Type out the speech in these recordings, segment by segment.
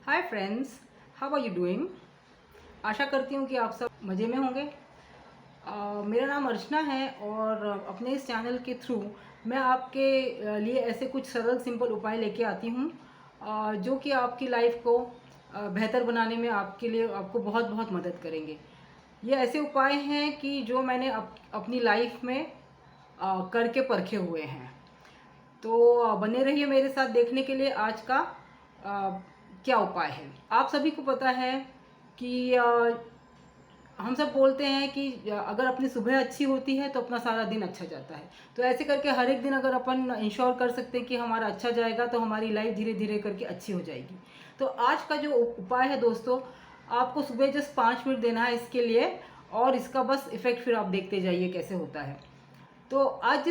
Hi friends, how are you doing. आशा करती हूँ कि आप सब मज़े में होंगे। मेरा नाम अर्चना है और अपने इस चैनल के थ्रू मैं आपके लिए ऐसे कुछ सरल सिंपल उपाय लेके आती हूँ जो कि आपकी लाइफ को बेहतर बनाने में आपके लिए आपको बहुत बहुत मदद करेंगे। ये ऐसे उपाय हैं कि जो मैंने अपनी लाइफ में करके परखे हुए हैं। तो बने रहिए मेरे साथ देखने के लिए आज का अ, क्या उपाय है। आप सभी को पता है कि हम सब बोलते हैं कि अगर अपनी सुबह अच्छी होती है तो अपना सारा दिन अच्छा जाता है। तो ऐसे करके हर एक दिन अगर अपन इंश्योर कर सकते हैं कि हमारा अच्छा जाएगा तो हमारी लाइफ धीरे धीरे करके अच्छी हो जाएगी। तो आज का जो उपाय है दोस्तों, आपको सुबह जस्ट 5 मिनट देना है इसके लिए, और इसका बस इफ़ेक्ट फिर आप देखते जाइए कैसे होता है। तो आज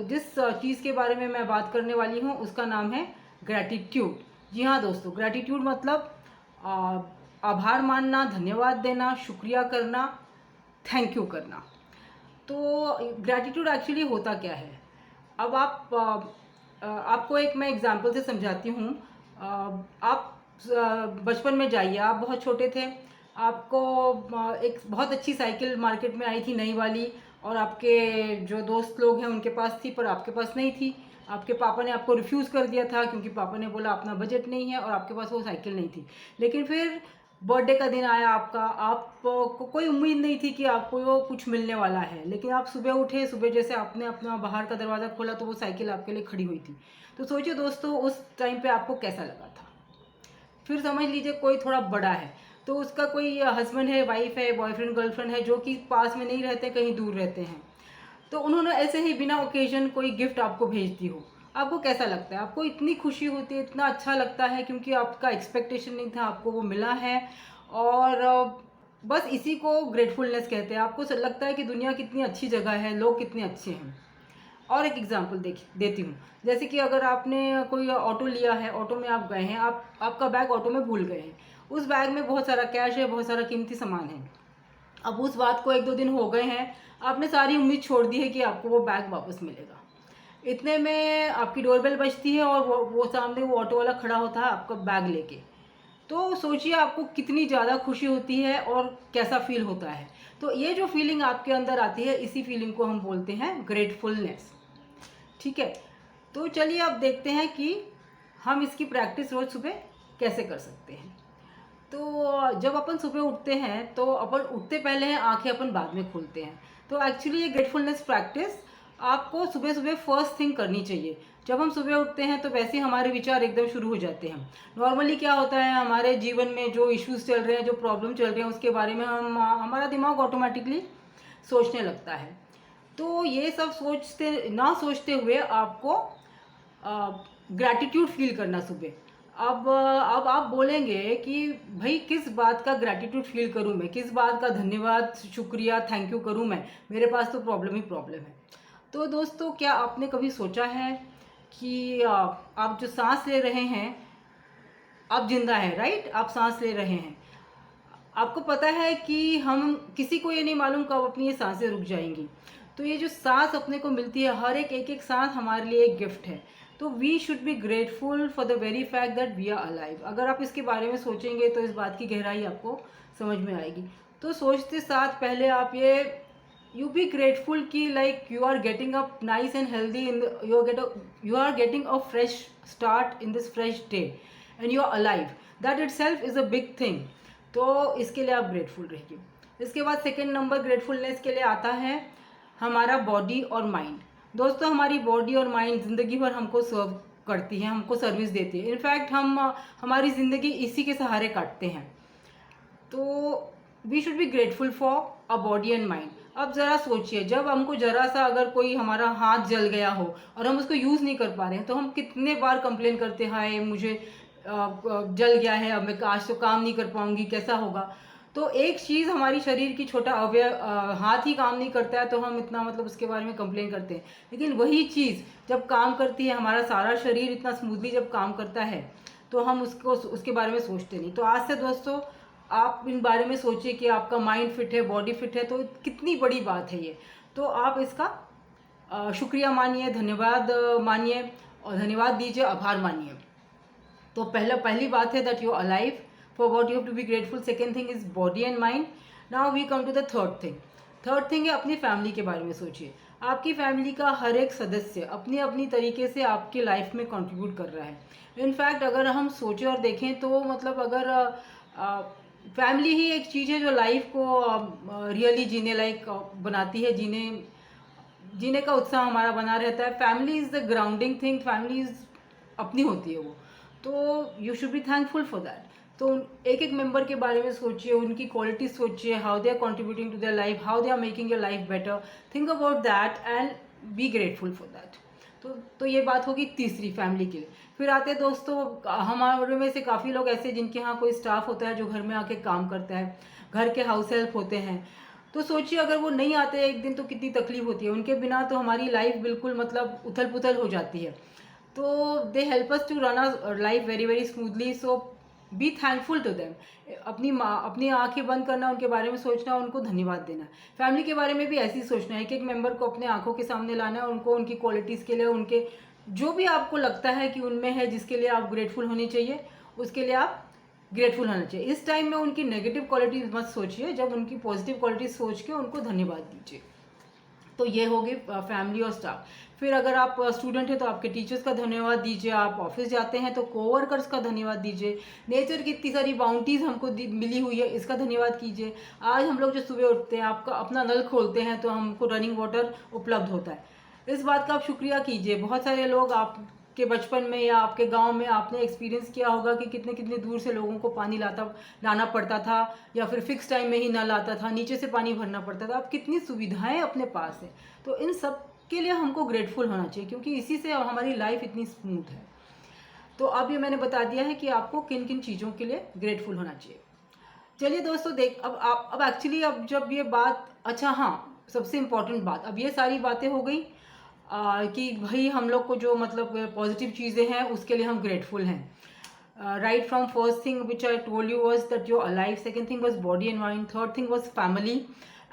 जिस चीज़ के बारे में मैं बात करने वाली हूँ उसका नाम है ग्रैटिट्यूड। जी हाँ दोस्तों, ग्रैटिट्यूड मतलब आ, आभार मानना, धन्यवाद देना, शुक्रिया करना, थैंक यू करना। तो ग्रैटिट्यूड एक्चुअली होता क्या है। अब आपको एक मैं एग्जांपल से समझाती हूँ। आप बचपन में जाइए, आप बहुत छोटे थे, आपको एक बहुत अच्छी साइकिल मार्केट में आई थी नई वाली, और आपके जो दोस्त लोग हैं उनके पास थी पर आपके पास नहीं थी। आपके पापा ने आपको रिफ्यूज़ कर दिया था क्योंकि पापा ने बोला अपना बजट नहीं है, और आपके पास वो साइकिल नहीं थी। लेकिन फिर बर्थडे का दिन आया आपका, आपको कोई उम्मीद नहीं थी कि आपको वो कुछ मिलने वाला है, लेकिन आप सुबह उठे, सुबह जैसे आपने अपना बाहर का दरवाज़ा खोला तो वो साइकिल आपके लिए खड़ी हुई थी। तो सोचिए दोस्तों, उस टाइम पे आपको कैसा लगा था। फिर समझ लीजिए कोई थोड़ा बड़ा है, तो उसका कोई हस्बैंड है, वाइफ है, बॉयफ्रेंड गर्लफ्रेंड है जो कि पास में नहीं रहते, कहीं दूर रहते हैं। तो उन्होंने ऐसे ही बिना ओकेजन कोई गिफ्ट आपको भेज दी हो, आपको कैसा लगता है। आपको इतनी खुशी होती है, इतना अच्छा लगता है, क्योंकि आपका एक्सपेक्टेशन नहीं था, आपको वो मिला है। और बस इसी को ग्रेटफुलनेस कहते हैं। आपको लगता है कि दुनिया कितनी अच्छी जगह है, लोग कितने अच्छे हैं। और एक एग्जांपल देती हूँ। जैसे कि अगर आपने कोई ऑटो लिया है, ऑटो में आप गए हैं, आपका बैग ऑटो में भूल गए हैं। उस बैग में बहुत सारा कैश है, बहुत सारा कीमती सामान है। अब उस बात को 1-2 दिन हो गए हैं, आपने सारी उम्मीद छोड़ दी है कि आपको वो बैग वापस मिलेगा। इतने में आपकी डोरबेल बजती है और वो सामने वो ऑटो वाला खड़ा होता है आपका बैग लेके। तो सोचिए आपको कितनी ज़्यादा खुशी होती है और कैसा फील होता है। तो ये जो फीलिंग आपके अंदर आती है, इसी फीलिंग को हम बोलते हैं ग्रेटफुलनेस। ठीक है। तो चलिए अब देखते हैं कि हम इसकी प्रैक्टिस रोज़ सुबह कैसे कर सकते हैं। तो जब अपन सुबह उठते हैं तो अपन उठते पहले हैं, आंखें अपन बाद में खोलते हैं। तो एक्चुअली ये ग्रेटफुलनेस प्रैक्टिस आपको सुबह सुबह फर्स्ट थिंग करनी चाहिए। जब हम सुबह उठते हैं तो वैसे ही हमारे विचार एकदम शुरू हो जाते हैं। नॉर्मली क्या होता है, हमारे जीवन में जो इश्यूज चल रहे हैं, जो प्रॉब्लम चल रहे हैं, उसके बारे में हमारा दिमाग ऑटोमेटिकली सोचने लगता है। तो ये सब सोचते हुए आपको ग्रैटिट्यूड फील करना सुबह। अब आप बोलेंगे कि भाई किस बात का ग्रैटिट्यूड फील करूं मैं, किस बात का धन्यवाद, शुक्रिया, थैंक यू करूं मैं, मेरे पास तो प्रॉब्लम ही प्रॉब्लम है। तो दोस्तों, क्या आपने कभी सोचा है कि आप जो सांस ले रहे हैं, आप जिंदा हैं, राइट, आप सांस ले रहे हैं। आपको पता है कि हम किसी को ये नहीं मालूम कब अपनी ये सांसें रुक जाएंगी। तो ये जो सांस अपने को मिलती है, हर एक एक एक सांस हमारे लिए एक गिफ्ट है। तो we should be grateful for the very fact that we are alive. अगर आप इसके बारे में सोचेंगे तो इस बात की गहराई आपको समझ में आएगी। तो सोचते साथ पहले आप ये यू बी ग्रेटफुल कि like you are getting up nice and healthy in you are getting a fresh start in this fresh day and you are alive. That itself is a big thing. तो इसके लिए आप grateful रहिए। इसके बाद second number gratefulness के लिए आता है हमारा बॉडी और माइंड। दोस्तों, हमारी बॉडी और माइंड ज़िंदगी भर हमको सर्व करती है, हमको सर्विस देती है। इनफैक्ट हम हमारी ज़िंदगी इसी के सहारे काटते हैं। तो we should be grateful for a body and mind. अब ज़रा सोचिए, जब हमको ज़रा सा अगर कोई हमारा हाथ जल गया हो और हम उसको यूज़ नहीं कर पा रहे हैं, तो हम कितने बार कंप्लेन करते हैं, हाय मुझे जल गया है, अब मैं आज तो काम नहीं कर पाऊंगी, कैसा होगा। तो एक चीज़ हमारी शरीर की छोटा अवयव, हाथ ही काम नहीं करता है तो हम इतना मतलब उसके बारे में कंप्लेन करते हैं। लेकिन वही चीज़ जब काम करती है, हमारा सारा शरीर इतना स्मूथली जब काम करता है, तो हम उसके बारे में सोचते नहीं। तो आज से दोस्तों, आप इन बारे में सोचिए कि आपका माइंड फिट है, बॉडी फिट है, तो कितनी बड़ी बात है ये। तो आप इसका शुक्रिया मानिए, धन्यवाद मानिए, और धन्यवाद दीजिए, आभार मानिए। तो पहली बात है that you are alive, for what you have to be grateful. Second thing is body and mind. Now we come to the third thing है अपनी फैमिली के बारे में सोचिए. आपकी फैमिली का हर एक सदस्य अपनी अपनी तरीके से आपकी लाइफ में कंट्रीब्यूट कर रहा है. इनफैक्ट अगर हम सोचें और देखें तो मतलब अगर फैमिली ही एक चीज़ है जो लाइफ को रियली जीने लायक बनाती है, जीने का उत्साह हमारा बना रहता है. Family is the grounding thing. Family is अपनी होती है वो, तो you should be thankful for that. तो एक एक मेंबर के बारे में सोचिए, उनकी क्वालिटी सोचिए, how they are contributing to their life, how they are making your life better. Think about that and be grateful for that. तो ये बात होगी तीसरी, फैमिली के लिए. फिर आते हैं दोस्तों, हमारे में से काफ़ी लोग ऐसे जिनके यहाँ कोई स्टाफ होता है जो घर में आके काम करता है, घर के हाउस हेल्प होते हैं. तो सोचिए अगर वो नहीं आते एक दिन तो कितनी तकलीफ होती है. उनके बिना तो हमारी लाइफ बिल्कुल मतलब उथल पुथल हो जाती है. तो they help us to run our life very very smoothly. So be thankful to them. अपनी आंखें बंद करना, उनके बारे में सोचना, उनको धन्यवाद देना. फैमिली के बारे में भी ऐसे ही सोचना है. एक एक मेंबर को अपने आंखों के सामने लाना है, उनको उनकी क्वालिटीज़ के लिए, उनके जो भी आपको लगता है कि उनमें है जिसके लिए आप ग्रेटफुल होनी चाहिए, उसके लिए आप ग्रेटफुल होना चाहिए. इस टाइम में उनकी नेगेटिव क्वालिटीज़ मत सोचिए, जब उनकी पॉजिटिव क्वालिटीज़ सोच के उनको धन्यवाद दीजिए. तो ये होगी फैमिली और स्टाफ. फिर अगर आप स्टूडेंट हैं तो आपके टीचर्स का धन्यवाद दीजिए. आप ऑफिस जाते हैं तो कोवर्कर्स का धन्यवाद दीजिए. नेचर की इतनी सारी बाउंटीज़ हमको मिली हुई है, इसका धन्यवाद कीजिए. आज हम लोग जो सुबह उठते हैं, आपका अपना नल खोलते हैं तो हमको रनिंग वाटर उपलब्ध होता है. इस बात का आप शुक्रिया कीजिए. बहुत सारे लोग आपके बचपन में या आपके गांव में आपने एक्सपीरियंस किया होगा कि कितने कितने दूर से लोगों को पानी लाना पड़ता था, या फिर फिक्स टाइम में ही नल आता था, नीचे से पानी भरना पड़ता था. अब कितनी सुविधाएं अपने पास है. तो इन सब के लिए हमको ग्रेटफुल होना चाहिए, क्योंकि इसी से हमारी लाइफ इतनी स्मूथ है. तो अब ये मैंने बता दिया है कि आपको किन किन चीज़ों के लिए ग्रेटफुल होना चाहिए. चलिए दोस्तों, अब एक्चुअली अब जब ये बात, अच्छा हाँ, सबसे इम्पोर्टेंट बात, अब ये सारी बातें हो गई कि भाई हम लोग को जो मतलब पॉजिटिव चीज़ें हैं उसके लिए हम ग्रेटफुल हैं. Right from first thing which I told you was that your alive. Second thing was body and mind. Third thing was family.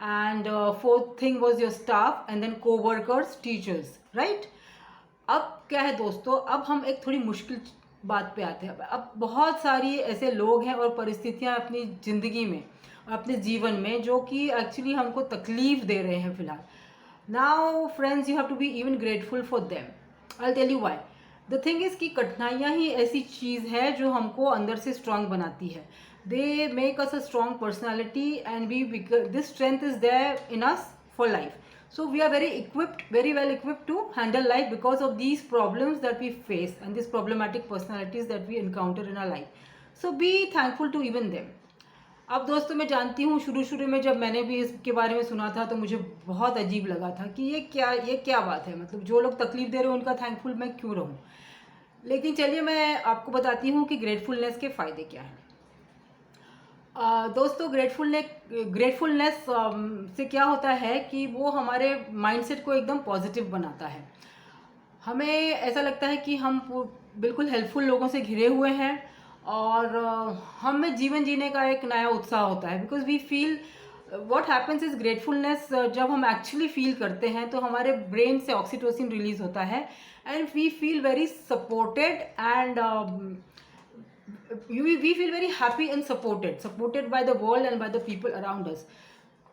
And fourth thing was your staff. And then coworkers, teachers. Right. अब क्या है दोस्तों, अब हम एक थोड़ी मुश्किल बात पे आते हैं. अब बहुत सारी ऐसे लोग हैं और परिस्थितियां अपनी ज़िंदगी में, अपने जीवन में, जो कि एक्चुअली हमको तकलीफ दे रहे हैं फिलहाल. Now friends, you have to be even grateful for them. I tell you why. The thing is कि कठिनाइयाँ ही ऐसी चीज़ है जो हमको अंदर से स्ट्रांग बनाती है. They make us a strong personality and this strength is there in us for life. So we are very well equipped to handle life because of these problems that we face and these problematic personalities that we encounter in our life. So be thankful to even them. अब दोस्तों, मैं जानती हूँ शुरू में जब मैंने भी इसके बारे में सुना था तो मुझे बहुत अजीब लगा था कि ये क्या बात है. मतलब जो लोग तकलीफ दे रहे हैं उनका थैंकफुल मैं क्यों रहूँ. लेकिन चलिए मैं आपको बताती हूँ कि ग्रेटफुलनेस के फ़ायदे क्या हैं. दोस्तों, ग्रेटफुलनेस से क्या होता है कि वो हमारे माइंडसेट को एकदम पॉजिटिव बनाता है. हमें ऐसा लगता है कि हम बिल्कुल हेल्पफुल लोगों से घिरे हुए हैं और हम में जीवन जीने का एक नया उत्साह होता है. Because we feel what happens is gratefulness. जब हम एक्चुअली फील करते हैं तो हमारे ब्रेन से ऑक्सीटोसिन रिलीज होता है and we feel very supported and we feel very happy and supported by the world and by the people around us.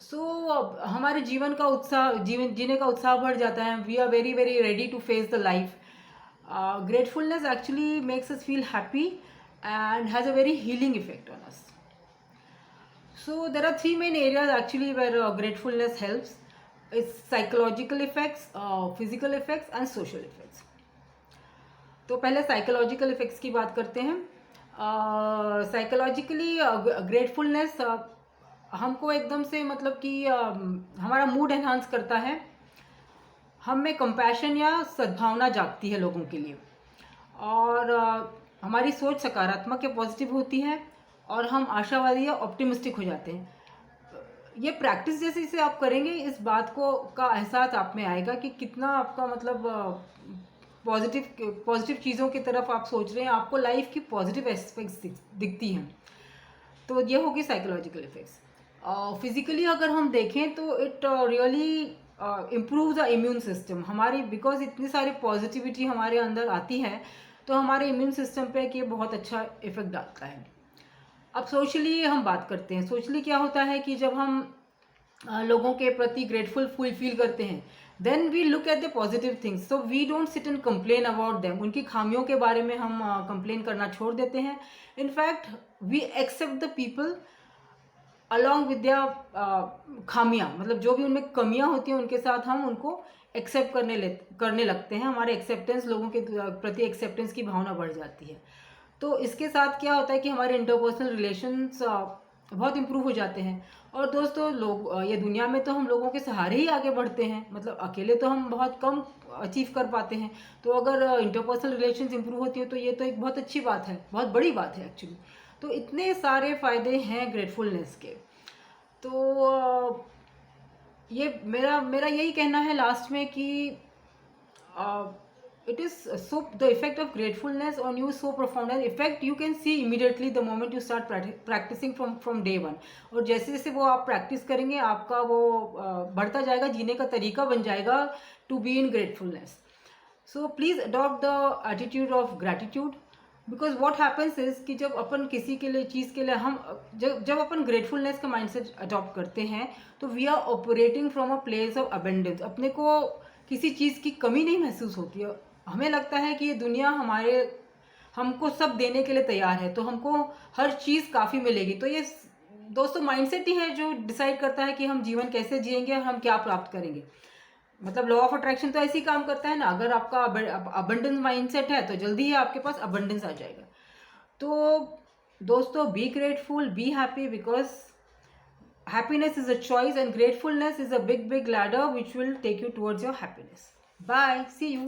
So हमारे जीवन जीने का उत्साह बढ़ जाता है. We are very very ready to face the life. Gratefulness actually makes us feel happy and has a very healing effect on us. So there are three main areas actually where gratefulness helps. It's psychological effects, physical effects and social effects. तो पहले psychological effects की बात करते हैं. Psychologically gratefulness हमको एकदम से मतलब कि हमारा मूड एनहांस करता है. हम में कंपैशन या सद्भावना जागती है लोगों के लिए और हमारी सोच सकारात्मक या पॉजिटिव होती है और हम आशावादी या ऑप्टिमिस्टिक हो जाते हैं. ये प्रैक्टिस जैसे इसे आप करेंगे, इस बात का एहसास आप में आएगा कि कितना आपका मतलब पॉजिटिव चीज़ों की तरफ आप सोच रहे हैं. आपको लाइफ की पॉजिटिव एस्पेक्ट्स दिखती हैं. तो ये होगी साइकोलॉजिकल इफेक्ट्स. फिजिकली अगर हम देखें तो it really improve the immune system हमारी. बिकॉज इतनी सारी पॉजिटिविटी हमारे अंदर आती है तो हमारे इम्यून सिस्टम पे ये बहुत अच्छा इफेक्ट डालता है। अब सोशली हम बात करते हैं। सोशली क्या होता है कि जब हम लोगों के प्रति ग्रेटफुल फील करते हैं, then we look at the positive things, so we don't sit and complain about them. उनकी खामियों के बारे में हम कंप्लेन करना छोड़ देते हैं। In fact we accept the people along with their खामियां, मतलब जो भी उनमें कमियां होती हैं उनके साथ हम उनको एक्सेप्ट करने लगते हैं। हमारे एक्सेप्टेंस, लोगों के प्रति एक्सेप्टेंस की भावना बढ़ जाती है। तो इसके साथ क्या होता है कि हमारे इंटरपर्सनल रिलेशंस बहुत इम्प्रूव हो जाते हैं। और दोस्तों, ये दुनिया में तो हम लोगों के सहारे ही आगे बढ़ते हैं, मतलब अकेले तो हम बहुत कम अचीव कर पाते हैं। तो अगर इंटरपर्सनल रिलेशंस इम्प्रूव होती है तो ये तो एक बहुत अच्छी बात है, बहुत बड़ी बात है एक्चुअली। तो इतने सारे फ़ायदे हैं ग्रेटफुलनेस के। तो ये मेरा मेरा यही कहना है लास्ट में कि it is so the effect of gratefulness on you is so profound, and effect you can see immediately the moment you start practicing from day one। और जैसे जैसे वो आप प्रैक्टिस करेंगे आपका वो बढ़ता जाएगा, जीने का तरीका बन जाएगा to be in gratefulness. So please adopt the attitude of gratitude, because what happens is कि जब अपन किसी के लिए चीज़ के लिए हम जब अपन ग्रेटफुलनेस का माइंडसेट अडॉप्ट करते हैं तो we are operating from a place of abundance. अपने को किसी चीज़ की कमी नहीं महसूस होती है। हमें लगता है कि ये दुनिया हमको सब देने के लिए तैयार है, तो हमको हर चीज़ काफ़ी मिलेगी। तो ये दोस्तों माइंडसेट ही है जो डिसाइड करता है कि हम जीवन कैसे जिएंगे और हम क्या प्राप्त करेंगे। मतलब लॉ ऑफ अट्रैक्शन तो ऐसे ही काम करता है ना। अगर आपका अबंडेंस माइंडसेट है तो जल्दी ही आपके पास अबंडेंस आ जाएगा। तो दोस्तों, be grateful, be happy, because happiness is a choice and gratefulness is a big lladder which will take you towards your happiness. Bye. See you.